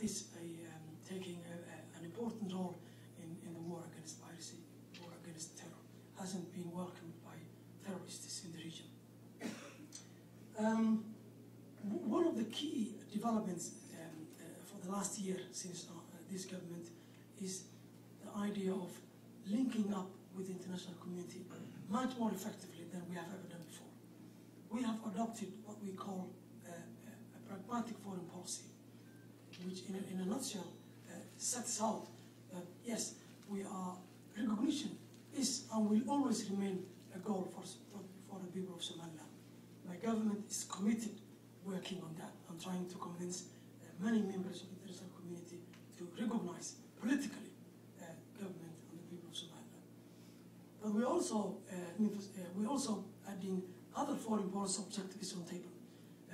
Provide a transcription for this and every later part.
is taking an important role in the war against piracy, war against terror, hasn't been welcomed by terrorists in the region. One of the key developments for the last year since this government is the idea of linking up with the international community much more effectively than we have ever done before. We have adopted what we call a pragmatic foreign policy, which in a nutshell sets out that yes, recognition is and will always remain a goal for the people of Somaliland. My government is committed working on that and trying to convince many members of the international community to recognize politically government and the people of Somaliland. But we also adding other foreign policy objectives on the table.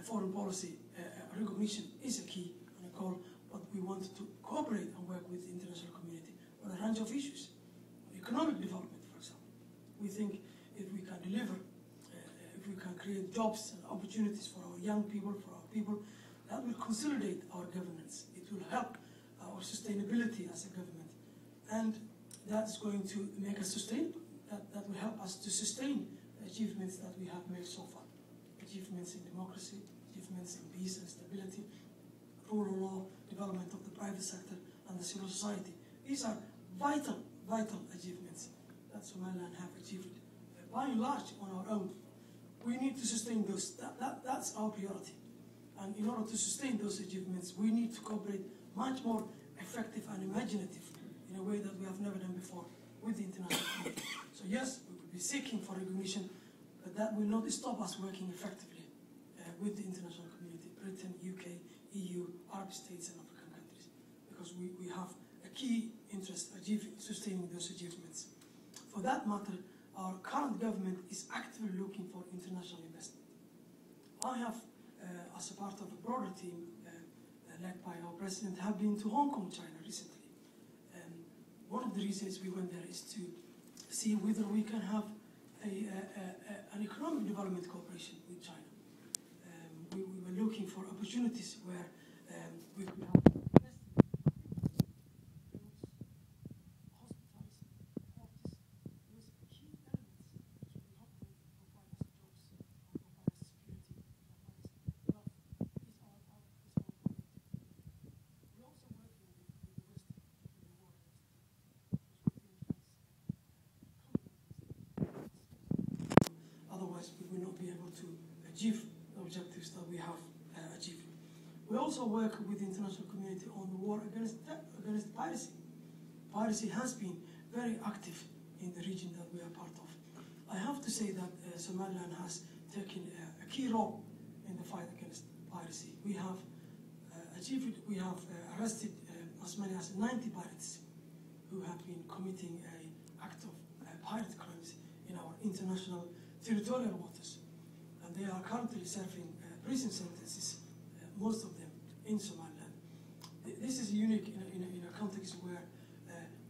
Foreign policy recognition is a key and a goal, but we want to cooperate and work with the international community on a range of issues. Economic development, for example. We think if we can deliver, if we can create jobs and opportunities for our young people, for our people, that will consolidate our governance. It will help our sustainability as a government. And that's going to make us sustainable. That will help us to sustain the achievements that we have made so far. Achievements in democracy, achievements in peace and stability, rule of law, development of the private sector and the civil society. These are vital achievements that Somaliland have achieved by and large on our own. We need to sustain those. That's our priority. And in order to sustain those achievements, we need to cooperate much more effective and imaginative in a way that we have never done before with the international community. So yes, we will be seeking for recognition, but that will not stop us working effectively with the international community, Britain, UK, EU, Arab states and African countries, because we have a key interest in sustaining those achievements. For that matter, our current government is actively looking for international investment. I have, as a part of a broader team led by our president, have been to Hong Kong, China recently. One of the reasons we went there is to see whether we can have an economic development cooperation with China. We were looking for opportunities where we could have we will not be able to achieve the objectives that we have achieved. We also work with the international community on the war against piracy. Piracy has been very active in the region that we are part of. I have to say that Somaliland has taken a key role in the fight against piracy. We have arrested as many as 90 pirates who have been committing an act of pirate crimes in our international territorial waters, and they are currently serving prison sentences, most of them in Somaliland. This is unique in a context where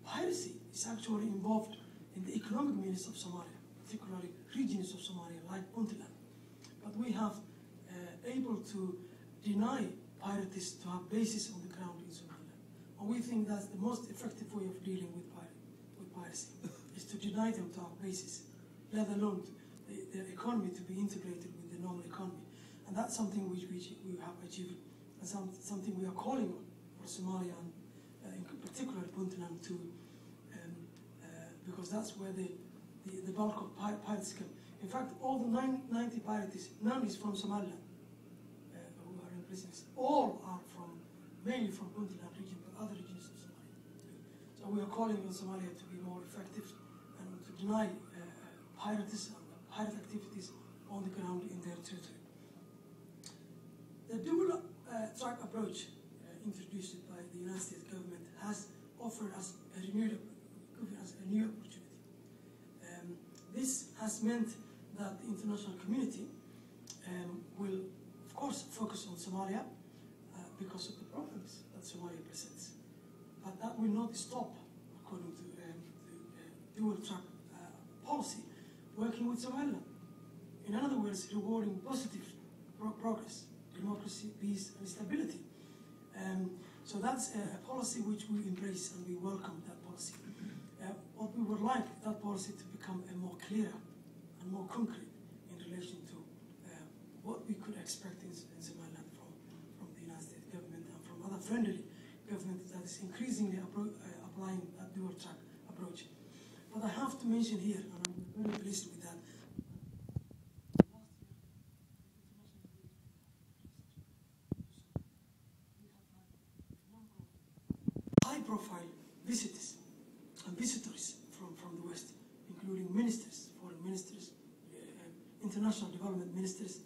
piracy is actually involved in the economic means of Somalia, particularly regions of Somalia like Puntland. But we have able to deny pirates to have bases on the ground in Somaliland, and we think that's the most effective way of dealing with piracy is to deny them to have bases, let alone the economy to be integrated with the normal economy. And that's something which we have achieved, and something we are calling on for Somalia, and in particular Puntland too, because that's where the bulk of pirates come. In fact, all the 90 pirates, none is from Somaliland who are in prisons. All are mainly from Puntland region, but other regions of Somalia too. So we are calling on Somalia to be more effective and to deny pirates pirate activities on the ground in their territory. The dual track approach introduced by the United States government has offered us a new opportunity. This has meant that the international community will, of course, focus on Somalia because of the problems that Somalia presents. But that will not stop, according to the dual track policy, working with Somaliland. In other words, rewarding positive progress, democracy, peace, and stability. So that's a policy which we embrace, and we welcome that policy. What we would like that policy to become a more clear and more concrete in relation to what we could expect in Somaliland from the United States government and from other friendly governments that is increasingly applying a dual-track approach. But I have to mention here, and I'm very pleased with that, high-profile visitors and visitors from the West, including ministers, foreign ministers, international development ministers,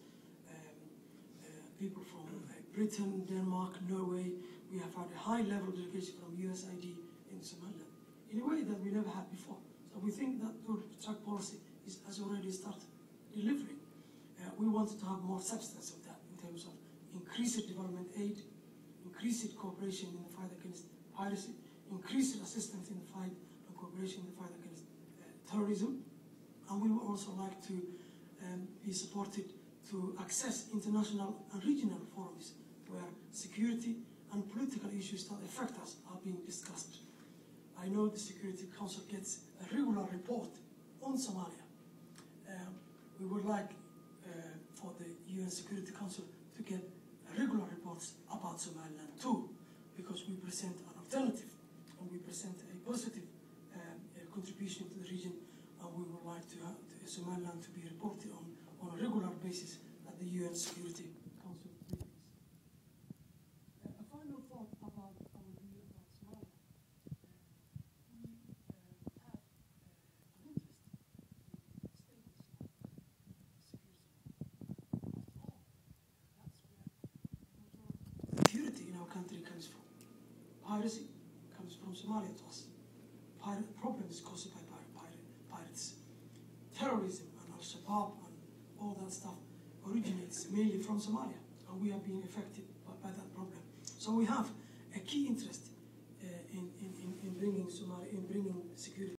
people from Britain, Denmark, Norway. We have had a high-level delegation from USAID in Somaliland in a way that we never had before. So we think that dual-track policy has already started delivering. We wanted to have more substance of that in terms of increased development aid, increased cooperation in the fight against piracy, increased assistance in the fight and cooperation in the fight against terrorism. And we would also like to be supported to access international and regional forums where security and political issues that affect us are being discussed. I know the Security Council gets a regular report on Somalia. We would like for the UN Security Council to get regular reports about Somaliland too, because we present an alternative and we present a positive contribution to the region, and we would like to have Somaliland to be reported on a regular basis at the UN Security Council meetings. A final thought about our view about Somalia. We have an interest in stable Somalia, secure Somalia. After all, that's where security in our country comes from. Piracy comes from Somalia to us. Problems caused by pirates. Terrorism and Al-Shabaab and all that stuff originates mainly from Somalia, and we are being affected by that problem. So we have a key interest in bringing security.